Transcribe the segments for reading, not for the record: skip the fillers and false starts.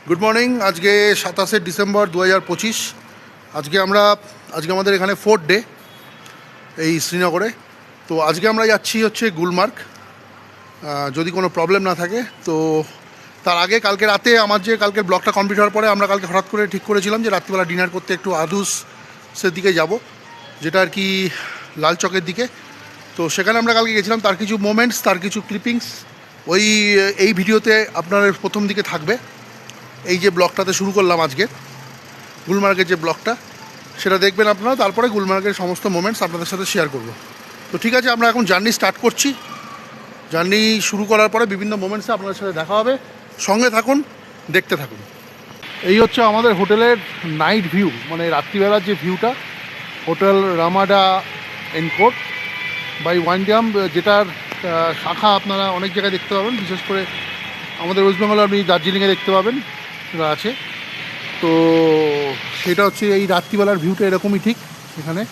Good morning. আজকে 27শে December 2025। আজকে আমাদের এখানে 4th ডে এই শ্রীনগরে। তো আজকে আমরা যাচ্ছি হচ্ছে গুলমার্গ, যদি কোনো প্রবলেম না থাকে। তো তার আগে কালকে রাতে কালকের ব্লগটা কমপ্লিট হওয়ার পরে আমরা কালকে হঠাৎ করে ঠিক করেছিলাম যে রাত্রিবেলা ডিনার করতে একটু আদুসের দিকে যাব, যেটা আর কি লাল চকের দিকে। তো সেখানে আমরা কালকে গেছিলাম, তার কিছু মোমেন্টস, তার কিছু ক্লিপিংস এই ভিডিওতে আপনার প্রথম দিকে থাকবে। এই যে ব্লগটাতে শুরু করলাম আজকে গুলমার্গের যে ব্লগটা, সেটা দেখবেন আপনারা। তারপরে গুলমার্গের সমস্ত মোমেন্টস আপনাদের সাথে শেয়ার করব। তো ঠিক আছে, আমরা এখন জার্নি স্টার্ট করছি। জার্নি শুরু করার পরে বিভিন্ন মোমেন্টসে আপনাদের সাথে দেখা হবে। সঙ্গে থাকুন, দেখতে থাকুন। এই হচ্ছে আমাদের হোটেলের নাইট ভিউ, মানে রাত্রিবেলার যে ভিউটা। হোটেল রামাডা এনকোর্ট বাই ওয়াইনডিয়াম, যেটার শাখা আপনারা অনেক জায়গায় দেখতে পাবেন। বিশেষ করে আমাদের ওয়েস্ট বেঙ্গলে আপনি দার্জিলিংয়ে দেখতে পাবেন আছে। তো সেটা হচ্ছে এই রাত্রিবেলার ভিউটা এরকমই ঠিক। এখানে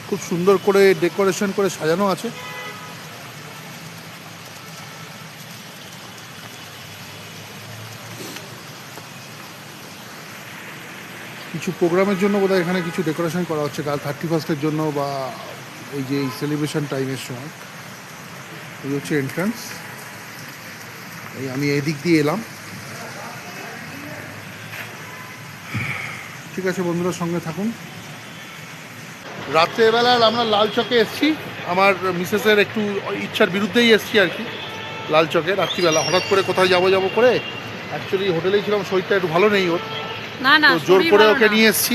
খুব সুন্দর করে ডেকোরেশন করে সাজানো আছে। কিছু প্রোগ্রামের জন্য বোধহয় এখানে কিছু ডেকোরেশন করা হচ্ছে, কাল 31স্টের জন্য বা এই যে এই সেলিব্রেশন টাইমের সময়। এই হচ্ছে এন্ট্রান্স। এই আমি এদিক দিয়ে এলাম। ঠিক আছে বন্ধুরা, সঙ্গে থাকুন। রাত্রেবেলা আমরা লাল চকে এসেছি, আমার মিসেসের একটু ইচ্ছার বিরুদ্ধেই এসেছি আর কি। লাল চকে রাত্রিবেলা হঠাৎ করে কোথায় যাবো করে, অ্যাকচুয়ালি হোটেলেই ছিলাম, শরীরটা একটু ভালো নেই ওর, না জোর করে ওকে নিয়ে এসেছি।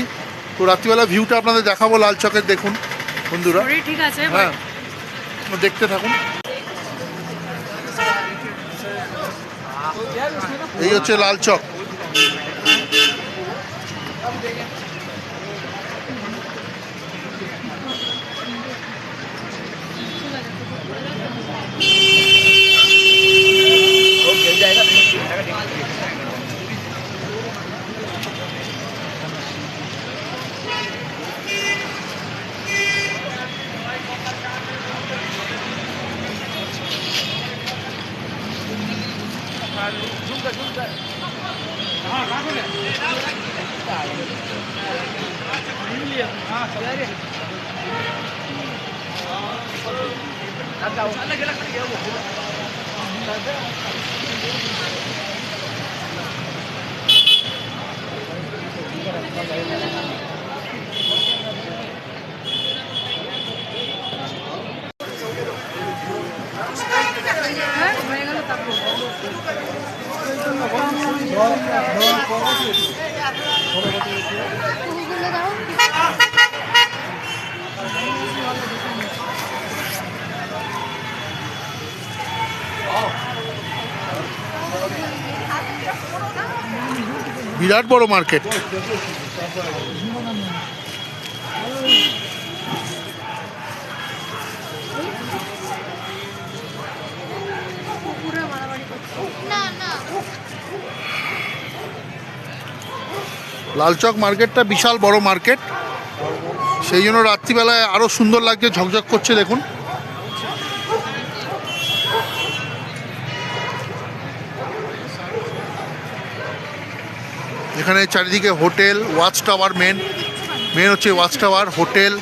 তো রাত্রিবেলা ভিউটা আপনাদের দেখাবো লাল চকের, দেখুন বন্ধুরা। ঠিক আছে, হ্যাঁ, দেখতে থাকুন। এই হচ্ছে লাল চক। বিরাট বড় মার্কেট। লালচক মার্কেটটা বিশাল বড় মার্কেট, সেই জন্য রাত্রিবেলায় আরও সুন্দর লাগছে, ঝকঝক করছে। দেখুন এখানে চারিদিকে হোটেল, ওয়াচ টাওয়ার, মেন হচ্ছে ওয়াচ টাওয়ার, হোটেল,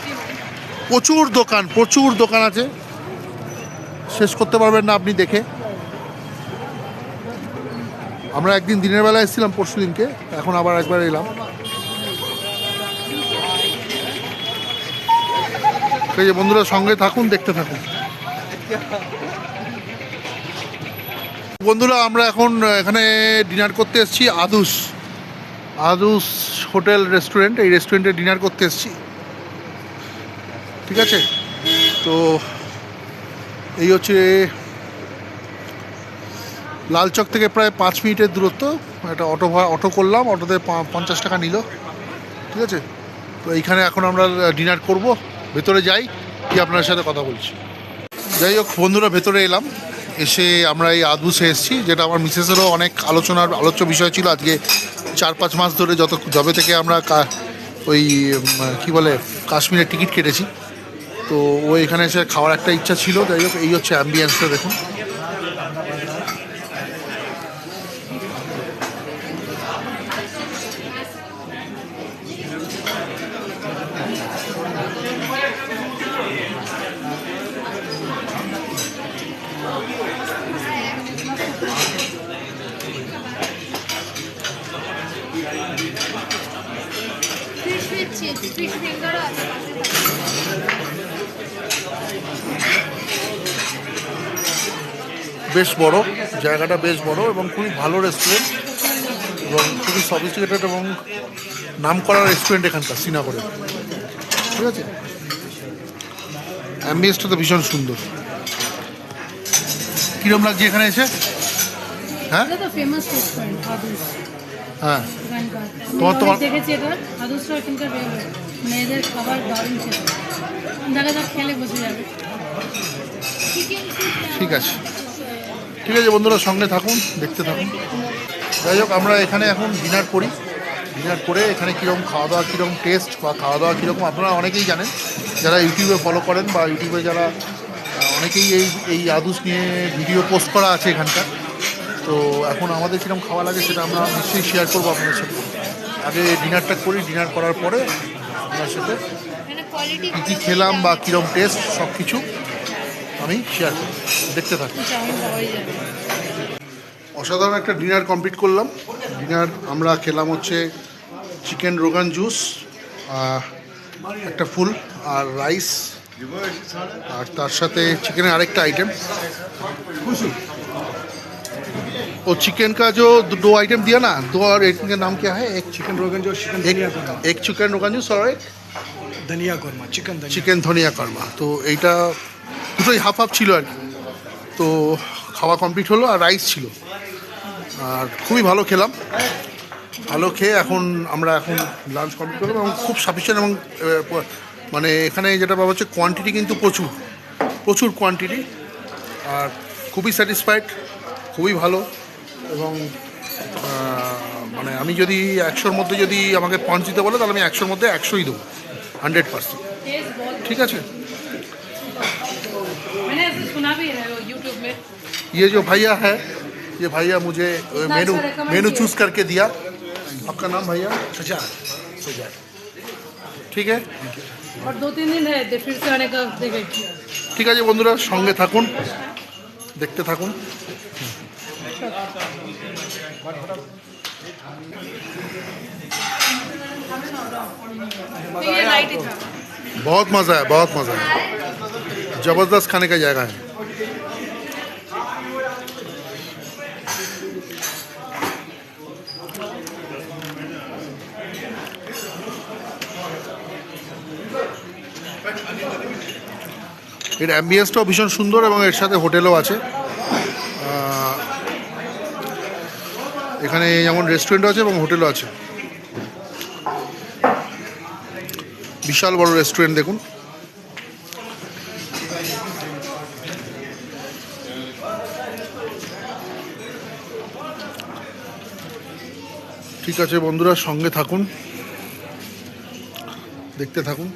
প্রচুর দোকান আছে, শেষ করতে পারবেন না আপনি দেখে। আমরা একদিন দিনের বেলা এসেছিলাম পরশু দিনকে, এখন আবার একবার এলাম। ঠিক আছে বন্ধুরা, সঙ্গে থাকুন, দেখতে থাকুন। বন্ধুরা, আমরা এখন এখানে ডিনার করতে এসেছি আদুস হোটেল রেস্টুরেন্ট। এই রেস্টুরেন্টে ডিনার করতে এসেছি। ঠিক আছে, তো এই হচ্ছে লালচক থেকে প্রায় 5 মিনিটের দূরত্ব। একটা অটো করলাম, অটোতে 50 টাকা নিল। ঠিক আছে, তো এইখানে এখন আমরা ডিনার করব। ভেতরে যাই, কি আপনার সাথে কথা বলছি। যাই হোক বন্ধুরা, ভেতরে এলাম। এসে আমরা এই আদুসে এসেছি, যেটা আমার মিসেসেরও অনেক আলোচ্য বিষয় ছিল। আজকে 4-5 মাস ধরে যবে থেকে আমরা ওই কী বলে কাশ্মীরের টিকিট কেটেছি। তো ও এখানে এসে খাওয়ার একটা ইচ্ছা ছিল, যাই হোক এই হচ্ছে অ্যাম্বিয়েন্সটা দেখুন। বেশ বড় জায়গাটা, বেশ বড় এবং খুবই ভালো রেস্টুরেন্ট এবং খুবই সফিস্টিকেটেড এবং নাম করা রেস্টুরেন্ট এখানকার শ্রীনগরে। ঠিক আছে, অ্যাম্বিয়েন্সটা তো ভীষণ সুন্দর। কিরম লাগছে এখানে এসে? হ্যাঁ হ্যাঁ, তোমার দেখেছি এটা আদর্শ এখানকার মেয়েদের খাবার দারুণ ছিল, দেখা যাক খেলে বসে যাবে। ঠিক আছে, ঠিক আছে বন্ধুরা, সঙ্গে থাকুন, দেখতে থাকুন। যাই হোক, আমরা এখানে এখন ডিনার করি। ডিনার করে এখানে কীরকম খাওয়া দাওয়া, কীরকম টেস্ট বা খাওয়া দাওয়া কীরকম আপনারা অনেকেই জানেন, যারা ইউটিউবে ফলো করেন বা ইউটিউবে যারা অনেকেই এই আদুস নিয়ে ভিডিও পোস্ট করা আছে এখানকার। তো এখন আমাদের কীরকম খাওয়া লাগে সেটা আমরা নিশ্চয়ই শেয়ার করবো আপনাদের সাথে। আগে ডিনারটা করি, ডিনার করার পরে আপনার সাথে কী কী খেলাম বা কীরকম টেস্ট সব কিছু আমি শেয়ার করি, দেখতে থাকি। অসাধারণ একটা ডিনার কমপ্লিট করলাম। ডিনার আমরা খেলাম হচ্ছে চিকেন রোগান জুস, একটা ফুল আর রাইস, আর তার সাথে চিকেনের আরেকটা आइटम। वो चिकन का जो दो आइटम दिया ना, दो और एक का नाम क्या है? एक चिकन रोगन जोश, एक चिकन रोगन जोश और एक ধনিয়া কর্মা, চিকেন ধনিয়া কর্মা। তো এইটা দুটোই হাফ হাফ ছিল আর কি। তো খাওয়া কমপ্লিট হলো আর রাইস ছিল, আর খুবই ভালো খেলাম। ভালো খেয়ে এখন আমরা লাঞ্চ কমপ্লিট করলাম এবং খুব সাফিসিয়েন্ট এবং মানে এখানে যেটা পাওয়া হচ্ছে কোয়ান্টিটি কিন্তু প্রচুর কোয়ান্টিটি, আর খুবই স্যাটিসফাইড, খুবই ভালো। এবং মানে আমি যদি 100-র মধ্যে যদি আমাকে পয়েন্ট দিতে বলে তাহলে আমি 100-র মধ্যে 100ই দেবো, 100%। ঠিক আছে। ये जो भैया है, ये भैया मुझे मेनू चूज करके दिया। आपका नाम भैया? सजाद। ठीक है, और 2-3 दिन है फिर से आने का देखें। ঠিক আছে বন্ধুরা, সঙ্গে থাকুন, দেখতে থাকুন। बहुत मज़ा है, बहुत मज़ा है, ज़बरदस्त खाने का जगह है। এর অ্যাম্বিয়েন্সটাও ভীষণ সুন্দর এবং এর সাথে হোটেলও আছে। এখানে যেমন রেস্টুরেন্টও আছে এবং হোটেলও আছে। বিশাল বড় রেস্টুরেন্ট দেখুন। ঠিক আছে বন্ধুরা, সঙ্গে থাকুন, দেখতে থাকুন।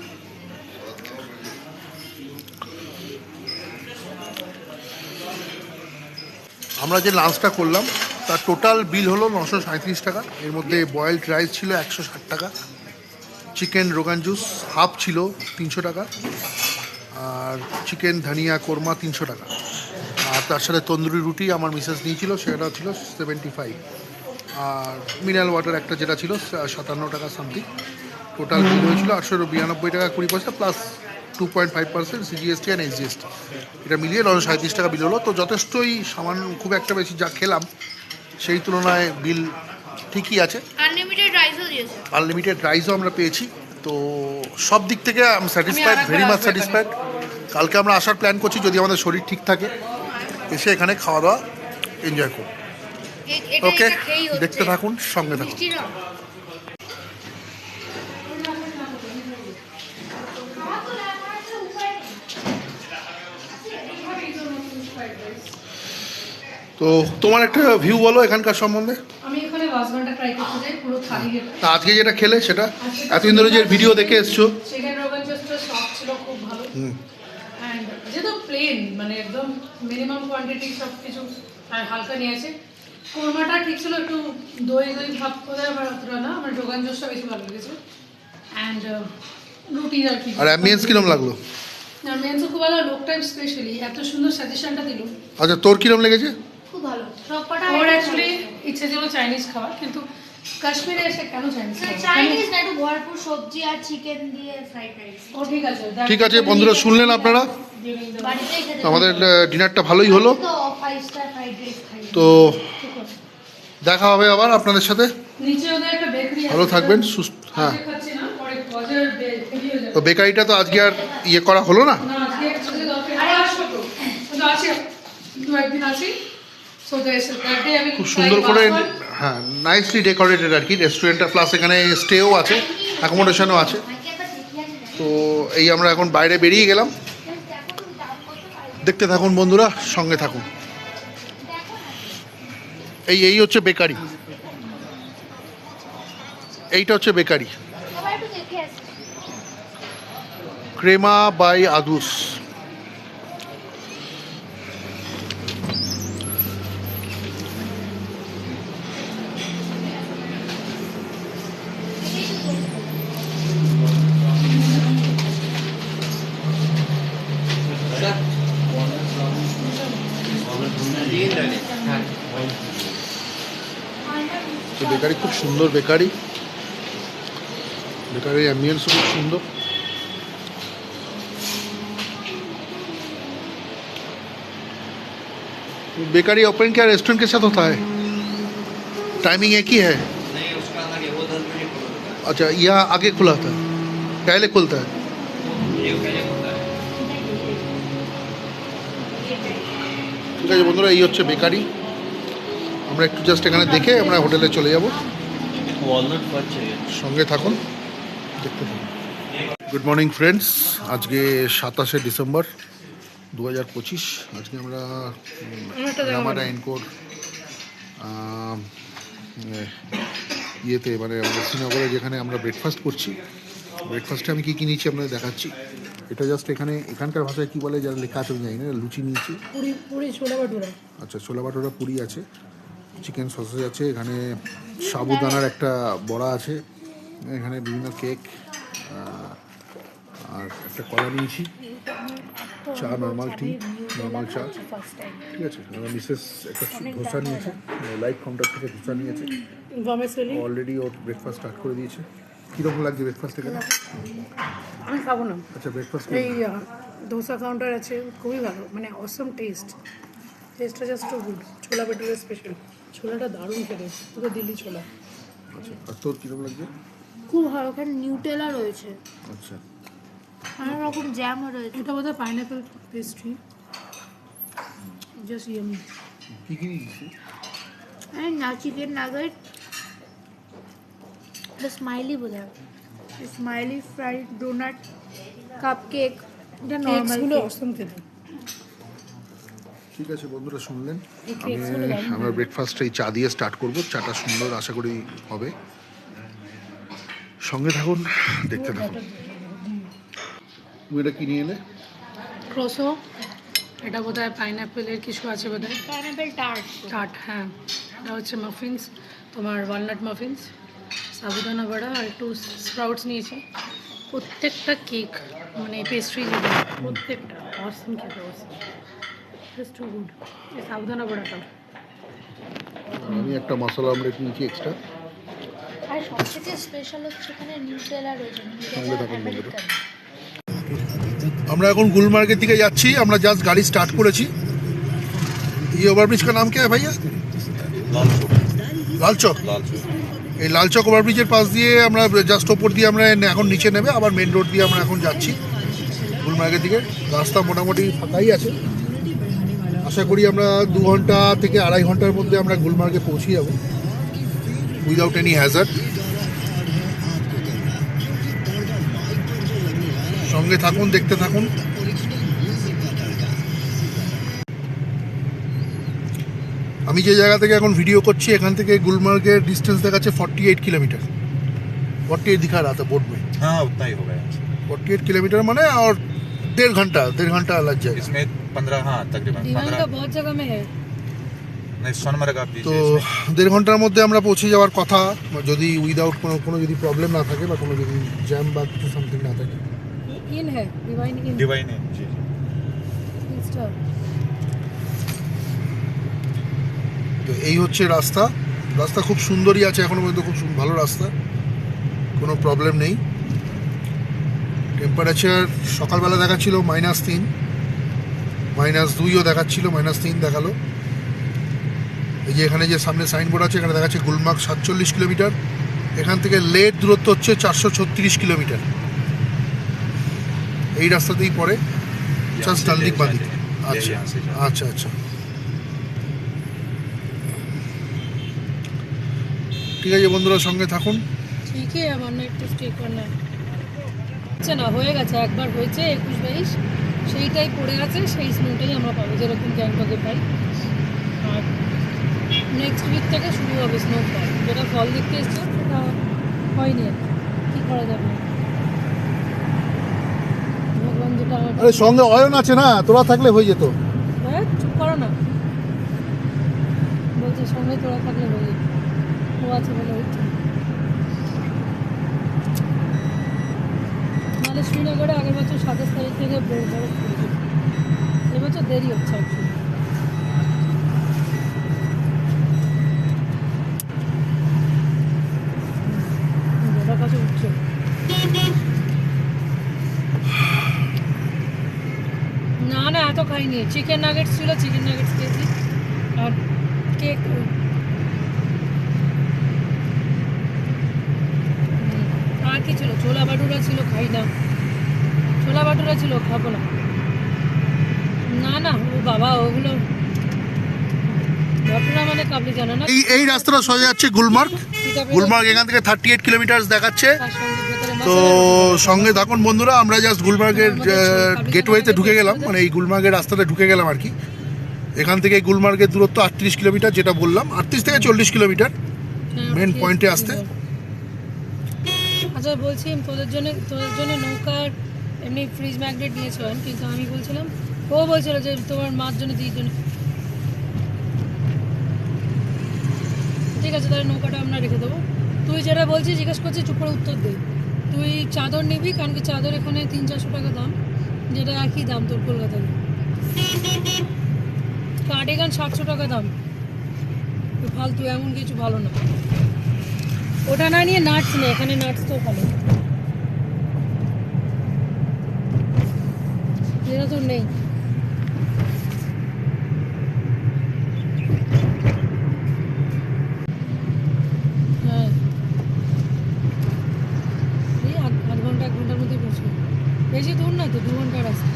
আমরা যে লাঞ্চটা করলাম তার টোটাল বিল হলো 937 টাকা। এর মধ্যে বয়েলড রাইস ছিল 160 টাকা, চিকেন রোগান জুস হাফ ছিল 300 টাকা, আর চিকেন ধনিয়া কোরমা 300 টাকা, আর তার সাথে তন্দুরি রুটি আমার মিসেস নিয়েছিল, সেটা ছিল 75, আর মিনারেল ওয়াটার একটা যেটা ছিল 57 টাকা সামথিং। টোটাল বিল হয়েছিল 892 টাকা 20 পয়সা প্লাস 2.5% CGST অ্যান্ড SGST। এটা মিলিয়ে 937 টাকা বিল হলো। তো যথেষ্টই সামান্য, খুব একটা বেশি যা খেলাম সেই তুলনায় বিল ঠিকই আছে। আনলিমিটেড রাইসও আমরা পেয়েছি। তো সব দিক থেকে আমি স্যাটিসফাইড, ভেরি মাচ স্যাটিসফাইড। কালকে আমরা আসার প্ল্যান করছি যদি আমাদের শরীর ঠিক থাকে, এসে এখানে খাওয়া দাওয়া এনজয় করব। ওকে, দেখতে থাকুন, সঙ্গে থাকুন। তো তোমার একটা ভিউ বলো এখানকার সম্বন্ধে। আমি এখানে 10 ঘন্টা ট্রাই করতে যাই পুরো থালি যেটা। তা আজকে যেটা খেলে সেটা এতদিন ধরে যে ভিডিও দেখে এসছো, চিকেন রোগান জোশটা সফট ছিল, খুব ভালো। অ্যান্ড যেহেতু প্লেন মানে একদম মিনিমাম কোয়ান্টিটি সব কিছু আর হালকা নিয়েছে। কোরমাটা ঠিক ছিল, একটু দই দই ভাব করে আমার অতটা না, আমার রোগান জোশটা বেশি ভালো লেগেছে। অ্যান্ড রুটি আর কি। আর অ্যাম্বিয়েন্স কিরম লাগলো? মেন্সও খুব ভালো, লোক টাইম স্পেশালি এত সুন্দর সাজেশনটা দিল। আচ্ছা তোর কিরম লেগেছে? খুব ভালো সবকটা। ওর অ্যাকচুয়ালি ইচ্ছে ছিল চাইনিজ খাওয়ার, কিন্তু কাশ্মীরে এসে কেন চাইনিজ খাওয়া? চাইনিজ না, একটু ভরপুর সবজি আর চিকেন দিয়ে ফ্রাইড রাইস। ও ঠিক আছে। ঠিক আছে বন্ধুরা, শুনলেন আপনারা, বাড়িতেই খেতে আমাদের ডিনারটা ভালোই হলো। তো 5 স্টার ফ্রাইড রাইস খাই। তো দেখা হবে আবার আপনাদের সাথে। নিচে ওদের একটা বেকারি আছে। ভালো থাকবেন, সুস্থ। হ্যাঁ, আজকে খাচ্ছি না, পরে বাজার বেরিয়ে হয়ে যাবে। তো বেকারিটা তো আজকে আর ইয়ে করা হলো না। না আজকে অ্যাকচুয়ালি দরকার আরে আসো তো, কিন্তু আছে দু একদিন আছি। সো দ্যাটস দ্যাট ডে আমি খুব সুন্দর করে, হ্যাঁ, নাইসলি ডেকোরেটেড আর কি রেস্টুরেন্টটা, প্লাস এখানে স্টেও আছে, অ্যাকোমোডেশনও আছে। তো এই আমরা এখন বাইরে বেরিয়ে গেলাম। দেখতে থাকুন বন্ধুরা, সঙ্গে থাকুন। এই হচ্ছে বেকারি, এইটা হচ্ছে বেকারি, সবাই একটু দেখে আসি। Crema by Adus. তো বেকারি খুব সুন্দর, বেকারির অ্যাম্বিয়েন্সও খুব সুন্দর। बेकरी ओपन क्या रेस्टोरेंट के साथ होता है? टाइमिंग एक ही है? नहीं, उसका अलग है, वो 10 बजे खुलता अच्छा, यहाँ आगे खुला था, पहले खुलता है। है, ये पहले खुलता है। ঠিক আছে বন্ধুরা, এই হচ্ছে বেকারি। আমরা একটু জাস্ট এখানে দেখে আমরা হোটেলে চলে যাব। वॉलनट फज चाहिए। সঙ্গে থাকুন, দেখতে থাকুন। গুড মর্নিং ফ্রেন্ডস, আজকে 27শে ডিসেম্বর 2025। আজকে আমরা রামাডা এনকোর ইয়েতে মানে আমাদের শ্রীনগরে যেখানে আমরা ব্রেকফাস্ট করছি, ব্রেকফাস্টে আমি কী কী নিয়েছি আপনাদের দেখাচ্ছি। এটা জাস্ট এখানকার ভাষায় কী বলে যারা লেখা আছে আমি জানি না। লুচি নিয়েছি, পুরি পুরি ছোলা ভাটুরা। আচ্ছা ছোলা ভাটোরা পুরি আছে, চিকেন সসেজ আছে, এখানে সাবুদানার একটা বড়া আছে, এখানে বিভিন্ন কেক আর একটা কলা নিয়েছি, চা নর্মাল টি, নর্মাল চা, ঠিক আছে। আমার মিসেস একটা ধোসা নিয়েছে, লাইট কাউন্টার থেকে ধোসা নিয়েছে, অলরেডি ওর ব্রেকফাস্ট স্টার্ট করে দিয়েছে। কীরকম লাগছে ব্রেকফাস্ট এখানে? আমি খাবো না। আচ্ছা ব্রেকফাস্ট এই ধোসা কাউন্টার আছে, খুবই ভালো, মানে অসম টেস্টটা জাস্ট টু গুড। ছোলা ভাটুরা স্পেশাল, ছোলাটা দারুণ খেতে, পুরো দিল্লি ছোলা। আচ্ছা, আর তোর কীরকম লাগছে? খুব ভালো, ওখানে নিউটেলা রয়েছে, আচ্ছা, অনেক রকম জ্যামও রয়েছে। এটা বোধহয় পাইনাপেল পেস্ট্রি, জাস্ট ইয়ামি। কী কী নিয়েছি? আর না চিকেন নাগেট, স্মাইলি বোধ হয়, smiley fried donut, cup cake, এটা নর্মালগুলো অসম খেতে। ঠিক আছে বন্ধুরা, শুনলেন, এই কেকসগুলো দারুণ। আমরা ব্রেকফাস্ট এই চা দিয়ে স্টার্ট করব। চাটা সুন্দর আশা করি হবে, সঙ্গে থাকুন, দেখতে থাকুন। তুমি এটা কি নিয়ে এলে? ক্রোসো, এটা বোধহয় পাইনাপেলের কিছু আছে বোধহয়, পাইনাপেল টার্ট। টাট। হ্যাঁ, এটা হচ্ছে মাফিনস, তোমার ওয়ালনাট মাফিনস, সাবুদানা বড়া আর একটু স্প্রাউটস নিয়েছি। প্রত্যেকটা কেক মানে পেস্ট্রি যেগুলো প্রত্যেকটা অসম খেতে, অসম, জাস্ট টু গুড। এই সাবুদানা বড়াটা আমি একটা মশলা অমলেট নিয়েছি এক্সট্রা। আর সবথেকে স্পেশাল হচ্ছে এখানে নিউটেলা রয়েছে, সঙ্গে নিউটেলা থাকুন বন্ধুরা। আমেরিকান। আমরা এখন গুলমার্গের দিকে যাচ্ছি, আমরা জাস্ট গাড়ি স্টার্ট করেছি। ये ओवरब्रिज का नाम क्या है भैया? লাল চক। এই লাল চক ওভারব্রিজের পাশ দিয়ে আমরা জাস্ট ওপর দিয়ে আমরা এখন নিচে নেমে আবার মেন রোড দিয়ে আমরা এখন যাচ্ছি গুলমার্গের দিকে। রাস্তা মোটামুটি ফাঁকাই আছে, আশা করি আমরা 2 ঘন্টা থেকে 2.5 ঘন্টার মধ্যে আমরা গুলমার্গে পৌঁছে যাব উইদাউট এনি হ্যাজার্ড। সঙ্গে থাকুন, দেখতে থাকুন। আমি যে জায়গা থেকে এখন ভিডিও করছি এখান থেকে গুলমার্গের ডিস্টেंस দেখাচ্ছে 48 किलोमीटर 48 दिखा रहा था बोर्ड में हाँ उतना ही होगा यहाँ से 48 किलोमीटर माने और डेढ़ घंटा लग जाएगा इसमें 15 हाँ तकरीबन दीवान का 15 बहुत जगह में है नहीं सोनमर्ग आप তো दीजिए इसमें। দেড় ঘন্টার মধ্যে আমরা পৌঁছে যাওয়ার কথা যদি উইদাউট কোনো যদি প্রবলেম না থাকে বা কোনো যদি জ্যাম বা কিছু সামথিং না থাকে इन है डिवाइन इन डिवाइन है जी स्टार তো এই হচ্ছে রাস্তা রাস্তা খুব সুন্দরই আছে এখনো পর্যন্ত খুব ভালো রাস্তা কোনো প্রবলেম নেই টেম্পারেচার সকালবেলা দেখাচ্ছিল -3 -2ও দেখাচ্ছিল -3 দেখালো এই যে এখানে যে সামনে সাইনবোর্ড আছে এখানে দেখাচ্ছে গুলমার্গ 47 কিলোমিটার এখান থেকে লেট দূরত্ব হচ্ছে 436 কিলোমিটার এই রাস্তাতেই পড়ে यहाँ से ডানদিক ले বাদিক जाते हैं। ले আচ্ছা यहाँ से जाते हैं। আচ্ছা আচ্ছা ঠিক আছে বন্ধুরা সঙ্গে থাকুন ঠিক है আমার না একটু স্টে করনা আচ্ছা না হয়ে গেছে একবার হয়েছে 21-22 সেইটাই পড়ে আছে সেই স্নোটাই আমরা পাবো যেরকম গ্যাংটকে পাই আর নেক্সট উইক থেকে শুরু হবে স্নোফল যেটা ফল দেখতে এসেছিলাম সেটা হয়নি আর কি করা যাবে ভগবান যেটা আমার আরে সঙ্গে অয়ন আছে না তোরা থাকলে হয়ে যেত হ্যাঁ চুপ করো না বলছে সঙ্গে তোরা থাকলে হয়ে যেত ও আছে বলে হচ্ছে নাহলে শ্রীনগরে আগের বছর 27 তারিখ থেকে বরফ পড়েছিল এবছর দেরি হচ্ছে অ্যাকচুয়ালি ওটার কাছে উঠছে না না এত খাইনি চিকেন নাগেটস ছিল চিকেন নাগেটস খেয়েছি আর কেক আর কি ছিল ছোলা বাটুরা ছিল খাই না ছোলা বাটুরা ছিল খাবো না না না ও বাবা ওগুলো বাটুরা মানে কাবলি জানো না এই রাস্তাটা সোজা যাচ্ছে গুলমার্গ গুলমার্গ এখান থেকে 38 কিলোমিটার দেখাচ্ছে তার সঙ্গে ভেতরে তো মশলা সঙ্গে থাকুন বন্ধুরা আমরা জাস্ট গুলমার্গের গেটওয়েতে ঢুকে গেলাম মানে এই গুলমার্গের রাস্তাটা ঢুকে গেলাম আর কি এখান থেকে গুলমার্গের দূরত্ব 38 কিলোমিটার যেটা বললাম 38 থেকে 40 কিলোমিটার মেন পয়েন্টে আসতে আচ্ছা বলছি তোদের জন্য নৌকার এমনি ফ্রিজ ম্যাগনেট দিয়েছিলেন কিন্তু আমি বলছিলাম ও বলছিল যে তোমার মার জন্য দিই জন্য ঠিক আছে তাহলে নৌকাটা আমরা রেখে দেবো তুই যেটা বলছিস জিজ্ঞেস করছিস চুপ করে উত্তর দে তুই চাদর নিবি কারণ কি চাদর এখানে 300-400 টাকা দাম যেটা একই দাম তোর কলকাতায় কার্ডিগান 700 টাকা দাম তো ফালতু এমন কিছু ভালো না ওটা না নিয়ে নাটস নেই এখানে নাটস তো ভালো যেটা তোর নেই হ্যাঁ এই আধ ঘন্টা 1 ঘন্টার মধ্যে পৌঁছে বেশি দূর না তো 2 ঘন্টার রাস্তা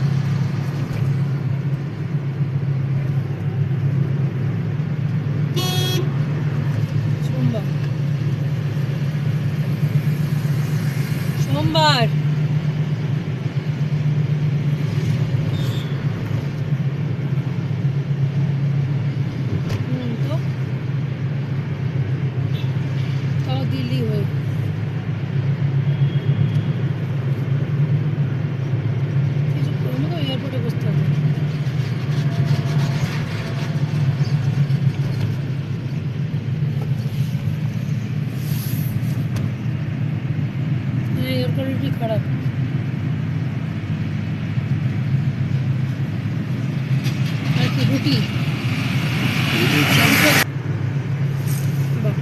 সোমবার তো তাও দিল্লি হয়ে কিছু করবো তো এয়ারপোর্টে বসতে হবে এয়ার কোয়ালিটি খারাপ আর কি রুটি বাহ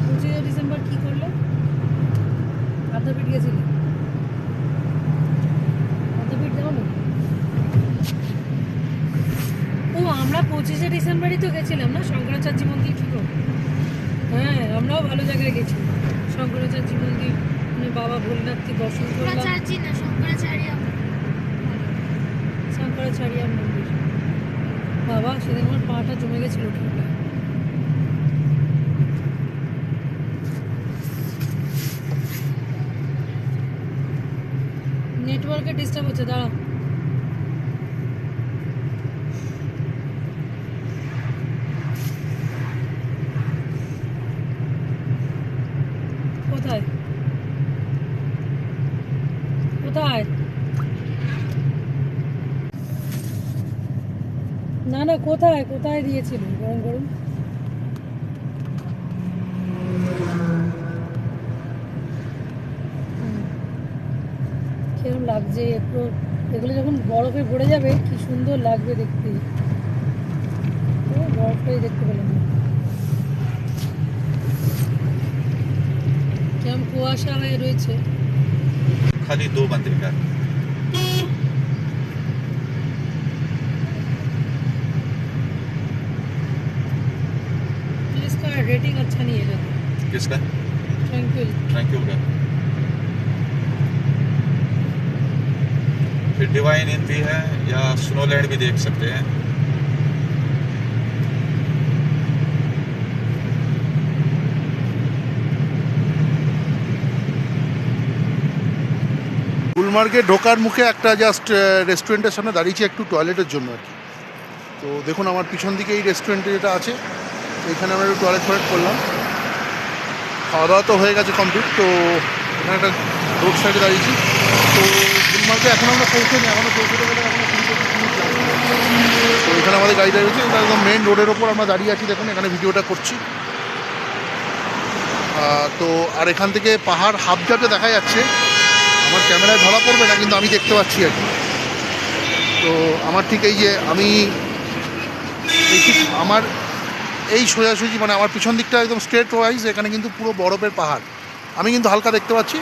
25 ডিসেম্বর কি করলে আদ্যাপীঠ গেছিলি আদ্যাপীঠ যাও না ও আমরা 25 ডিসেম্বরই তো গেছিলাম না শঙ্করাচার্য মন্দির কি করবো হ্যাঁ আমরাও ভালো জায়গায় গেছি শঙ্করাচার্য মন্দির বাবা ভোলেনাথকে দর্শন করলাম শঙ্করাচার্য মন্দির বাবা সেদিন আমার পাটা জমে গেছিল ঠান্ডা নেটওয়ার্কের ডিস্টার্ব হচ্ছে দাঁড়া কোথায় কোথায় না না কোথায় কোথায় দিয়েছিল গরম গরম কিরম লাগছে একটু এগুলো যখন বরফে ভরে যাবে কি সুন্দর লাগবে দেখতে বরফটাই দেখতে পেলাম না কেমন কুয়াশা হয়ে রয়েছে खाली 2 बंदे का इसका रेटिंग अच्छा नहीं है किसका ट्रैंक्विल ट्रैंक्विल का फिर डिवाइन इन भी है या स्नोलैंड भी देख सकते हैं গুলমার্গে ঢোকার মুখে একটা জাস্ট রেস্টুরেন্টের সামনে দাঁড়িয়েছি একটু টয়লেটের জন্য আর কি। তো দেখুন আমার পিছন দিকে এই রেস্টুরেন্টে যেটা আছে এখানে আমরা একটু টয়লেট করলাম। খাওয়া দাওয়া তো হয়ে গেছে কমপ্লিট। তো এখানে একটা রোড সাইডে দাঁড়িয়েছি। তো গুলমার্গে এখন আমরা পৌঁছাইনি, এখনও পৌঁছতে গেলে এখনো 20-25 মিনিট লাগবে। তো এখানে আমাদের গাড়িটা রয়েছে, এটা একদম মেন রোডের ওপর আমরা দাঁড়িয়ে আছি। দেখুন এখানে ভিডিওটা করছি। তো আর এখান থেকে পাহাড় হাফ জাপে দেখা যাচ্ছে। আমার ক্যামেরায় ধরা পড়বে না কিন্তু আমি দেখতে পাচ্ছি আর কি। তো আমার ঠিক এই যে আমি এই ঠিক আমার এই সোজাসুজি মানে আমার পিছন দিকটা একদম স্ট্রেট ওয়াইজ এখানে কিন্তু পুরো বরফের পাহাড়। আমি কিন্তু হালকা দেখতে পাচ্ছি,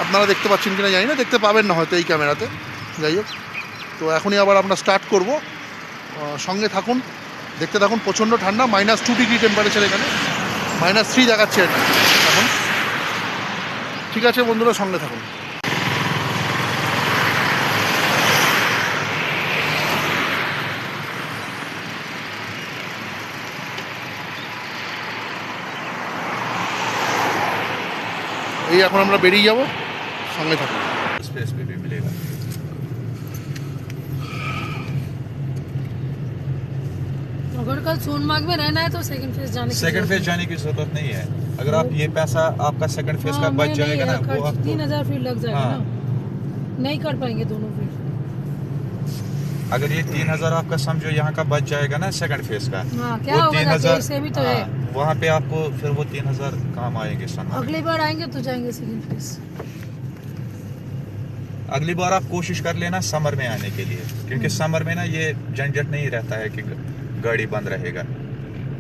আপনারা দেখতে পাচ্ছেন কিনা জানি না, দেখতে পাবেন না হয়তো এই ক্যামেরাতে। যাই হোক, তো এখনই আবার আমরা স্টার্ট করব। সঙ্গে থাকুন, দেখতে থাকুন। প্রচণ্ড ঠান্ডা, -2 ডিগ্রি টেম্পারেচার, এখানে -3 দেখাচ্ছে এটা এখন। ঠিক আছে বন্ধুরা, সঙ্গে থাকুন। এই এখন আমরা বেরিয়ে যাব, সঙ্গে থাকুন। स्पेस पे भी मिलेगा अगर कल सोनमार्ग में रहना है तो सेकंड फेज जाने की जरूरत नहीं है। अगर आप ये पैसा आपका सेकंड फेज का बच जाएगा ना, वो आपको 3000 फीट लग जाएगा हाँ। ना, नहीं कर पाएंगे दोनों फीट। अगर ये 3000 आपका समझो यहाँ का बच जाएगा ना सेकंड फेज का, हाँ, क्या वो होगा 3000 इससे भी तो है। वहाँ पे आपको फिर वो 3000 काम आएंगे सन। अगली बार आएंगे तो जाएंगे सेकंड फेज। अगली बार आप कोशिश कर लेना समर में आने के लिए, क्योंकि समर में ना ये झंझट नहीं रहता है कि गाड़ी बंद रहेगा।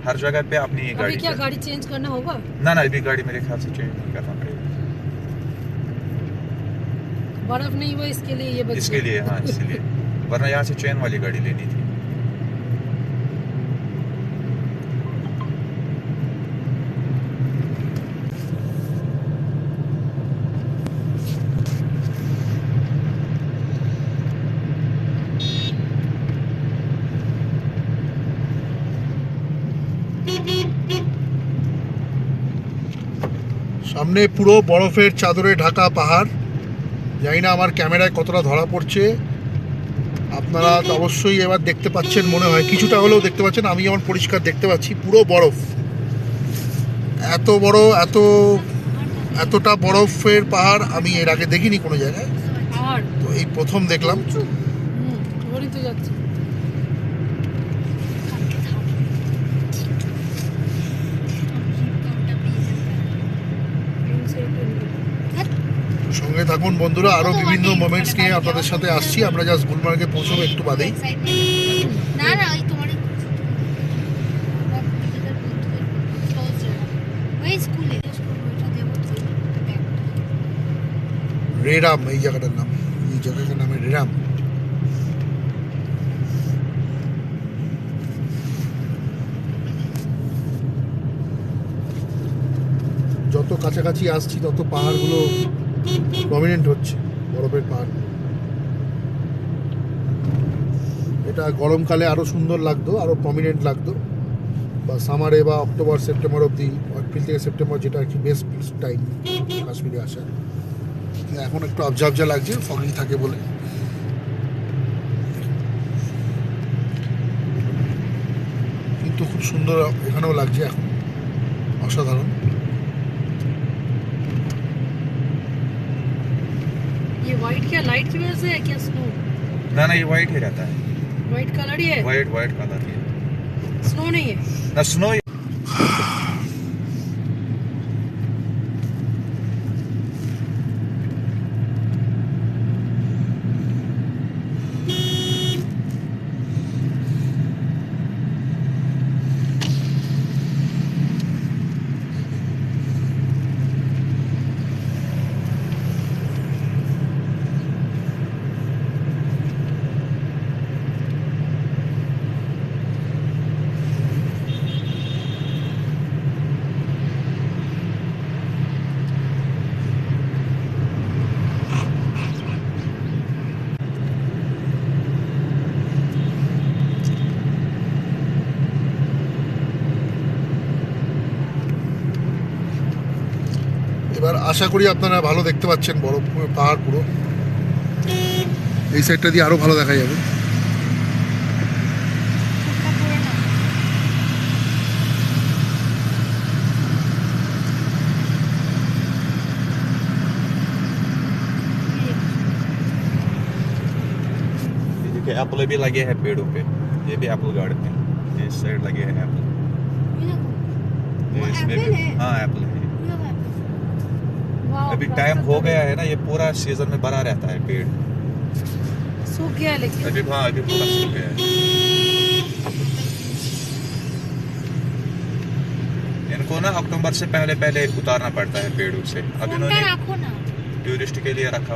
हर जगह पे अपनी अभी गाड़ी क्या गाड़ी चेंज करना होगा? ना अभी गाड़ी मेरे ख्याल से चेंज नहीं करना पड़ेगा। बर्फ नहीं हुआ इसके लिए ये बच इसके लिए हाँ, इसलिए वरना यहाँ से चेन वाली गाड़ी लेनी थी। সামনে পুরো বরফের চাদরে ঢাকা পাহাড়। জানি না আমার ক্যামেরায় কতটা ধরা পড়ছে, আপনারা তো অবশ্যই এবার দেখতে পাচ্ছেন মনে হয়, কিছুটা হলেও দেখতে পাচ্ছেন। আমি যেমন পরিষ্কার দেখতে পাচ্ছি, পুরো বরফ, এত বড় এতটা বরফের পাহাড় আমি এর আগে দেখিনি কোনো জায়গায়। আর তো এই প্রথম দেখলাম। ওরই তো যাচ্ছে। সঙ্গে থাকুন বন্ধুরা, আরও বিভিন্ন মোমেন্টস নিয়ে আপনাদের সাথে আসছি। আমরা জাস্ট গুলমার্গে পৌঁছবো একটু বাদেই। না না ওই তোমার ওই স্কুলে ওইটা দেবো তো রেরাম এই জায়গাটার নাম, এই জায়গাটার নামে রেরাম। যত কাছাকাছি আসছি তত পাহাড়গুলো প্রমিনেন্ট হচ্ছে, বরফের পাহাড়। এটা গরমকালে আরও সুন্দর লাগতো, আরও প্রমিনেন্ট লাগতো, বা সামারে বা অক্টোবর সেপ্টেম্বর অবধি, এপ্রিল থেকে সেপ্টেম্বর, যেটা আর কি বেস্ট টাইম কাশ্মীরে আসা। এখন একটু আবজা লাগছে, ফগি থাকে বলে। কিন্তু খুব সুন্দর এখানেও লাগছে এখন, অসাধারণ। क्या लाइट की वजह से है क्या स्नो? ना ये वाइट ही रहता है, व्हाइट कलर ही है, वाइट कलर ही है स्नो नहीं है। ना, स्नो। এবার আশা করি আপনারা ভালো দেখতে পাচ্ছেন, বড় পাহাড় পুরো। এই সাইডটা দিয়ে আরো ভালো দেখা যাবে। देखिए एप्पल भी लगे हैं पेड़ों पे, ये भी एप्पल गार्डन है, ये इस साइड लगे हैं एप्पल। ये देखो, ये वो इसमें एप्पल भी है? हाँ एप्पल है। ये देखो एप्पल। वाह, अभी रास्ता टाइम हो तो गया है ना, ये पूरा सीजन में भरा रहता है पेड़। सूख गया है लेकिन। अभी हाँ अभी पूरा सूख गया है। इनको ना अक्टूबर से पहले उतारना पड़ता है पेड़ों से। अब फोनটা इन्होंने রাখো ना। टूरिस्ट के लिए रखा।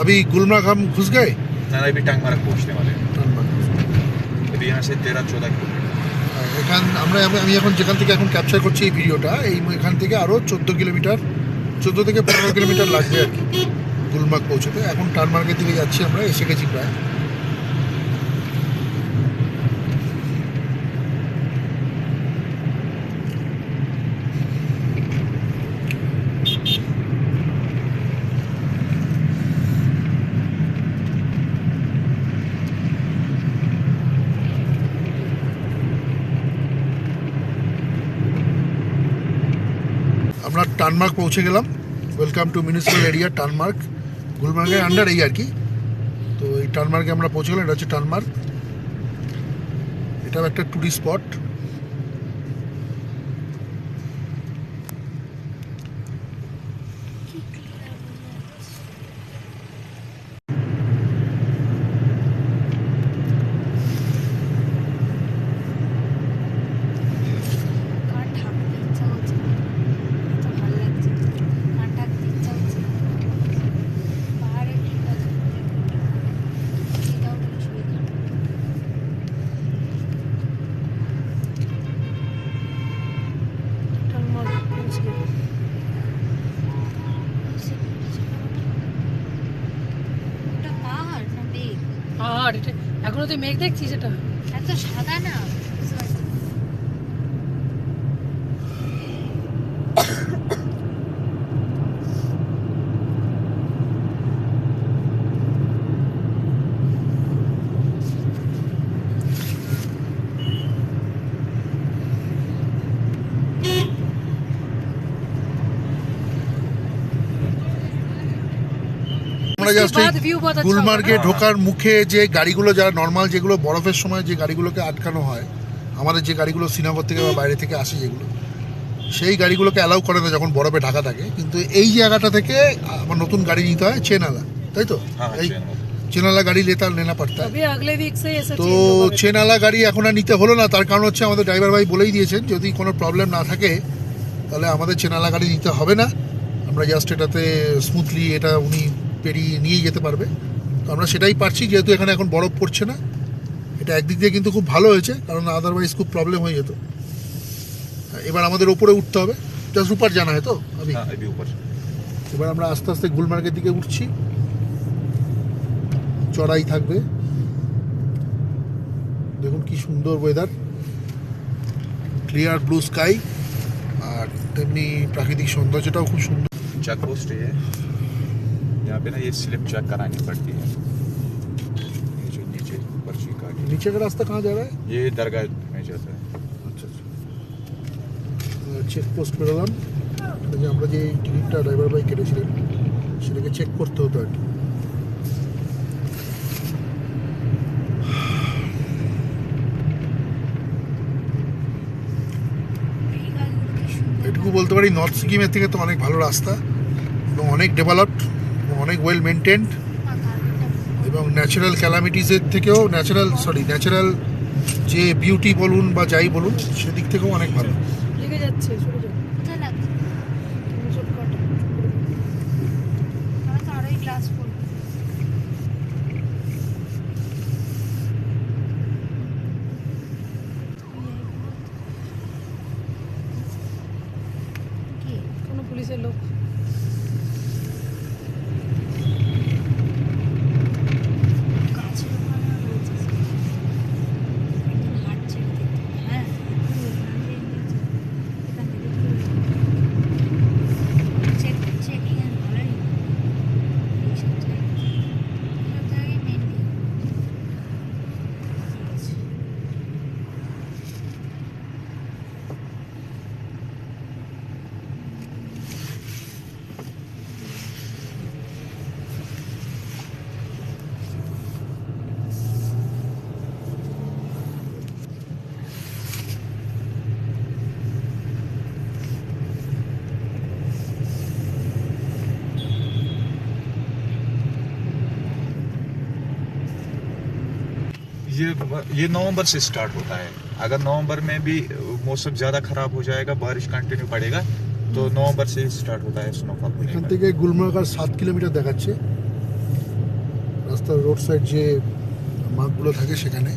अभी गुलमर्ग हम घुस गए। ना अभी टंगमार्ग पहुंचने वाले हैं। টানমার্গ। अभी यहाँ से 13-14 किलोमीटर। আমি এখন যেখান থেকে এখন ক্যাপচার করছি এই ভিডিওটা, এখান থেকে আরও 14 কিলোমিটার, 14 থেকে 15 কিলোমিটার লাগবে আর কি গুলমার্গ পৌঁছতে। এখন টানমার্গের দিকে যাচ্ছি, আমরা এসে গেছি প্রায়। আমরা টানমার্গ পৌঁছে গেলাম। Welcome to municipal area Tangmarg, গুলমার্গের আন্ডার এই আর কি। তো এই টানমার্গে আমরা পৌঁছে গেলাম। এটা হচ্ছে টানমার্গ, এটাও একটা টুরিস্ট স্পট। কান ঢাকতে ইচ্ছা হচ্ছে না। এত ভালো লাগছে। কান ঢাকতে ইচ্ছা হচ্ছে না। পাহাড়ে ঠিক আছে। এটাও তো শুয়ে খান। টানমার্গ পৌঁছে গেল। ওটা পাহাড় না মেঘ? পাহাড় এটা, এখনো তুই মেঘ দেখছিস? এটা এত সাদা না। বুঝতে পারছি। আমরা জাস্ট उसके बाद व्यू बहुत अच्छा গুলমার্গে होगा ना? ঢোকার মুখে যে গাড়িগুলো, যারা নর্মাল যেগুলো বরফের সময় যে গাড়িগুলোকে আটকানো হয়, আমাদের যে গাড়িগুলো শ্রীনগর থেকে বা বাইরে থেকে আসে যেগুলো, সেই গাড়িগুলোকে অ্যালাউ করে না যখন বরফে ঢাকা থাকে। কিন্তু এই জায়গাটা থেকে আমার নতুন গাড়ি নিতে হয়, চেনালা, তাই তো? हाँ এই चैन वाला। চেনালা গাড়ি নেনা পড়তা। अभी अगले वीक से ऐसा তো चेंज होगा। চেনালা গাড়ি এখন আর নিতে হলো না। তার কারণ হচ্ছে আমাদের ড্রাইভার ভাই বলেই দিয়েছেন, যদি কোনো প্রবলেম না থাকে তাহলে আমাদের চেনালা গাড়ি নিতে হবে না। আমরা জাস্ট এটাতে স্মুথলি এটা উনি পেরিয়ে নিয়ে যেতে পারবে। তো আমরা সেটাই পারছি, যেহেতু এখানে এখন বরফ পড়ছে না। এটা একদিক দিয়ে কিন্তু খুব ভালো হয়েছে, কারণ আদারওয়াইজ খুব প্রবলেম হয়ে যেত। এবার আমাদের ওপরে উঠতে হবে, জাস্ট উপর জানা হয় তো আমি। हाँ अभी ऊपर। এবার আমরা আস্তে আস্তে গুলমার্গের দিকে উঠছি। চড়াই থাকবে, দেখুন কি সুন্দর ওয়েদার, ক্লিয়ার ব্লু স্কাই, আর তেমনি প্রাকৃতিক সৌন্দর্যটাও খুব সুন্দর। चेक पोस्ट है यहाँ पे ना, ये स्लिप चेक करानी पड़ती है। ये जो नीचे पर्ची का नीचे का रास्ता कहाँ जा रहा है? ये दरगाह में जाता है। আচ্ছা আচ্ছা, চেক পোস্ট পেরোলাম। এখানে যে আমরা যে টিকিটটা ড্রাইভার ভাই কেটেছিলেন সেটাকে চেক করতে হতো আর কি। গাছগুলো কি সুন্দর। এটুকু বলতে পারি নর্থ সিকিমের থেকে তো অনেক ভালো রাস্তা এবং অনেক ডেভেলপড এবং অনেক ওয়েল মেনটেন্ড এবং ন্যাচারাল ক্যালামিটিসের থেকেও ন্যাচারাল যে বিউটি বলুন বা যাই বলুন সেদিক থেকেও অনেক ভালো। লেগে যাচ্ছে সরে যাও। কোথায় লাগছে? আমি তো আরোই গ্লাস পরবো। কি? কোনো পুলিশের লোক গাছের ওখানে রয়েছে। একদিন হাঁটছে দেখতে। হ্যাঁ, এখানে দেখতে চেকিং এর ভালোই এইসব জায়গায় মেনলি ये नवंबर से स्टार्ट होता है। अगर नवंबर में भी मौसम ज़्यादा खराब हो जाएगा, बारिश कंटिन्यू पड़ेगा, तो नवंबर से ही स्टार्ट होता है स्नोफॉल होने এখান का। থেকে গুলমার্গ আর 7 কিলোমিটার দেখাচ্ছে। রাস্তার রোড সাইড যে মার্কগুলো থাকে সেখানে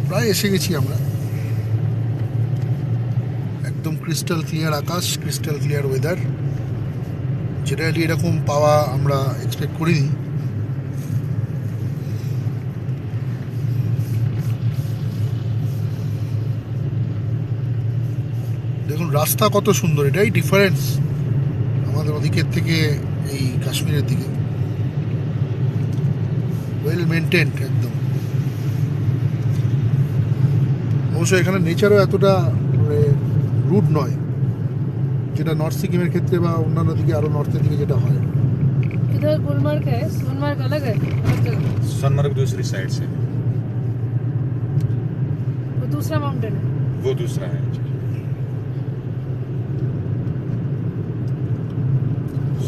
প্রায় এসে গেছি আমরা। একদম ক্রিস্টাল ক্লিয়ার আকাশ, ক্রিস্টাল ক্লিয়ার ওয়েদার, জেনারেলি এরকম পাওয়া আমরা এক্সপেক্ট করিনি। দেখুন রাস্তা কত সুন্দর, এটাই ডিফারেন্স আমাদের ওদিকের থেকে এই কাশ্মীরের দিকে। ওয়েল মেনটেন্ড একদম। অবশ্য এখানে নেচারও এতটা মানে রুড নয়, যেটা নর্থ সিকিমের ক্ষেত্রে বা অন্যান্য দিকে আরো নর্থের দিকে যেটা হয়। इधर गुलमर्ग है, सोनमर्ग अलग है, अलग जगह। सोनमर्ग दूसरी साइड से, वो दूसरा माउंटेन है। वो दूसरा है।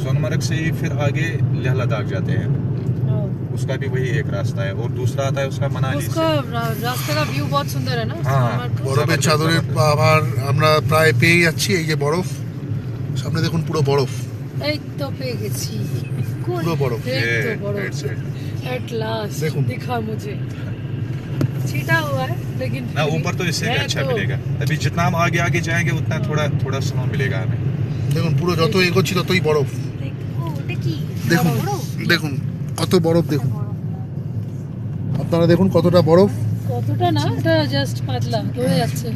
सोनमर्ग से ही फिर आगे लेह लद्दाख जाते हैं, उसका भी वही एक रास्ता है। और दूसरा आता है उसका मनाली उसका से। रास्ते का व्यू बहुत सुंदर है ना हाँ, सोनमर्ग का। বরফের চাদরের আবার আমরা প্রায় পেয়ে যাচ্ছি। এই যে বরফ, সামনে দেখুন পুরো বরফ, এই তো পেয়ে গেছি, পুরো বরফ। এই ये তো বড় right side। एट लास्ट देखो। दिखा मुझे, छीटा हुआ है लेकिन ना फिर ऊपर तो इससे भी है अच्छा तो। मिलेगा। अभी जितना हम आगे आगे जाएंगे उतना थोड़ा स्नो मिलेगा हमें। দেখুন পুরো যত এগোচ্ছি ততই বরফ। ও ওটা কি? দেখুন বড়? দেখুন কত বরফ, দেখুন আপনারা দেখুন কতটা বরফ। কতটা না, এটা জাস্ট পাতলা হয়ে যাচ্ছে।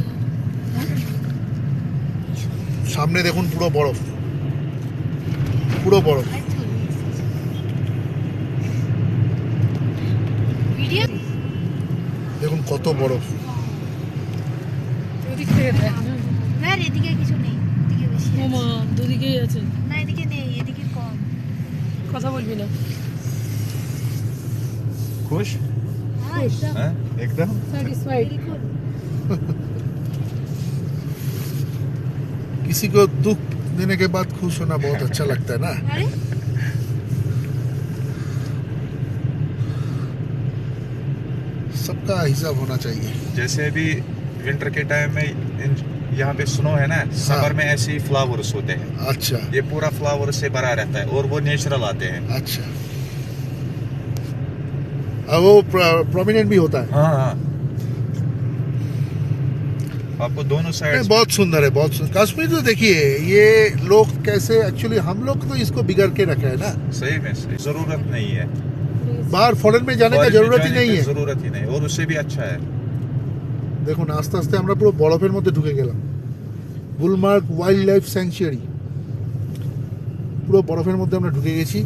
সামনে দেখুন পুরো বরফ, পুরো বরফ। ভিডিও দেখুন কত বরফ। ওদিক থেকে দেখ না, না এদিকে কিছু নেই, এদিকে বেশি আছে। ওমা দুদিকেই আছে, না এদিকে নেই, এদিকে কম। কথা বলবি না। खुश হ্যাঁ একদম हैं? एकदम স্যাটিসফাইড। बिल्कुल। किसी को दुख देने के बाद खुश होना बहुत अच्छा लगता है ना। আরে सबका हिसाब होना चाहिए। जैसे अभी विंटर के टाइम में यहाँ पे स्नो है ना, समर में ऐसे ही फ्लावर्स होते हैं। अच्छा ये पूरा फ्लावर से भरा रहता है और वो नेचुरल आते हैं। अच्छा, और वो प्रोमिनेंट भी होता है। हाँ हाँ, आपको दोनों साइड नहीं, बहुत सुंदर है, बहुत सुंदर। कश्मीर तो देखिए ये लोग कैसे, एक्चुअली हम लोग तो इसको बिगड़ के रखे हैं ना। सही में सही, जरूरत नहीं है, बाहर फॉरेन में जाने का बारिश में जरूरत ही जाने नहीं की है। जरूरत ही नहीं, और उससे भी अच्छा है। দেখুন আস্তে আস্তে আমরা পুরো বরফের মধ্যে ঢুকে গেলাম। গুলমার্গ ওয়াইল্ড লাইফ স্যাংচুয়ারি, পুরো বরফের মধ্যে আমরা ঢুকে গেছি।